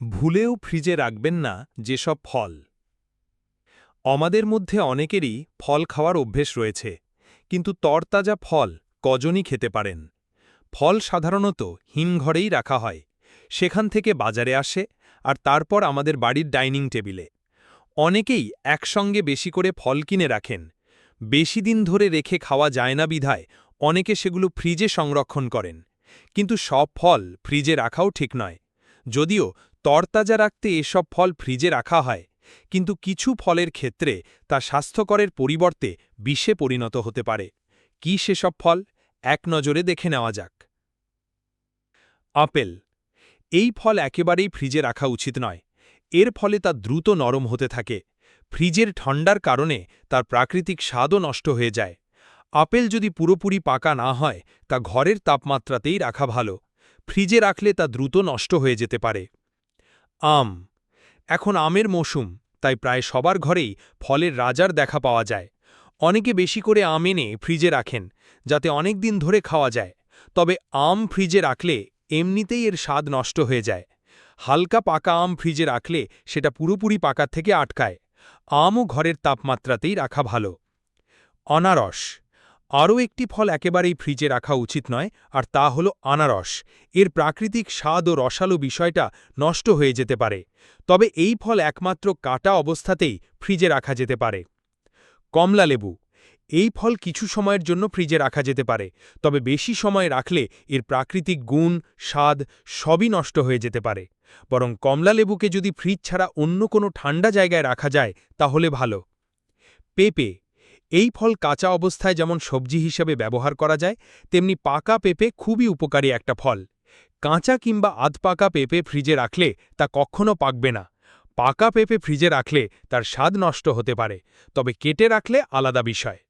ভুলেও ফ্রিজে রাখবেন না যেসব ফল। আমাদের মধ্যে অনেকেরই ফল খাওয়ার অভ্যেস রয়েছে, কিন্তু তরতাজা ফল কজনই খেতে পারেন। ফল সাধারণত হিমঘরেই রাখা হয়, সেখান থেকে বাজারে আসে আর তারপর আমাদের বাড়ির ডাইনিং টেবিলে। অনেকেই একসঙ্গে বেশি করে ফল কিনে রাখেন। বেশি দিন ধরে রেখে খাওয়া যায় না বিধায় অনেকে সেগুলো ফ্রিজে সংরক্ষণ করেন। কিন্তু সব ফল ফ্রিজে রাখাও ঠিক নয়। যদিও তরতাজা রাখতে এসব ফল ফ্রিজে রাখা হয়, কিন্তু কিছু ফলের ক্ষেত্রে তা স্বাস্থ্যকরের পরিবর্তে বিষে পরিণত হতে পারে। কি সেসব ফল এক নজরে দেখে নেওয়া যাক। আপেল। এই ফল একেবারেই ফ্রিজে রাখা উচিত নয়। এর ফলে তা দ্রুত নরম হতে থাকে। ফ্রিজের ঠান্ডার কারণে তার প্রাকৃতিক স্বাদও নষ্ট হয়ে যায়। আপেল যদি পুরোপুরি পাকা না হয় তা ঘরের তাপমাত্রাতেই রাখা ভালো। ফ্রিজে রাখলে তা দ্রুত নষ্ট হয়ে যেতে পারে। আম। এখন আমের মৌসুম, তাই প্রায় সবার ঘরেই ফলের রাজার দেখা পাওয়া যায়। অনেকে বেশি করে আম এনে ফ্রিজে রাখেন, যাতে অনেক দিন ধরে খাওয়া যায়। তবে আম ফ্রিজে রাখলে এমনিতেই এর স্বাদ নষ্ট হয়ে যায়। হালকা পাকা আম ফ্রিজে রাখলে সেটা পুরোপুরি পাকার থেকে আটকায়। আমও ঘরের তাপমাত্রাতেই রাখা ভালো। অনারস। আরও একটি ফল একেবারেই ফ্রিজে রাখা উচিত নয়, আর তা হল আনারস। এর প্রাকৃতিক স্বাদ ও রসালো বিষয়টা নষ্ট হয়ে যেতে পারে। তবে এই ফল একমাত্র কাটা অবস্থাতেই ফ্রিজে রাখা যেতে পারে। কমলালেবু। এই ফল কিছু সময়ের জন্য ফ্রিজে রাখা যেতে পারে, তবে বেশি সময় রাখলে এর প্রাকৃতিক গুণ, স্বাদ সবই নষ্ট হয়ে যেতে পারে। বরং কমলালেবুকে যদি ফ্রিজ ছাড়া অন্য কোনো ঠান্ডা জায়গায় রাখা যায় তাহলে ভালো। পেঁপে। এই ফল কাঁচা অবস্থায় যেমন সবজি হিসেবে ব্যবহার করা যায়, তেমনি পাকা পেঁপে খুবই উপকারী একটা ফল। কাঁচা কিংবা আধপাকা পেঁপে ফ্রিজে রাখলে তা কখনো পাকবে না। পাকা পেঁপে ফ্রিজে রাখলে তার স্বাদ নষ্ট হতে পারে, তবে কেটে রাখলে আলাদা বিষয়।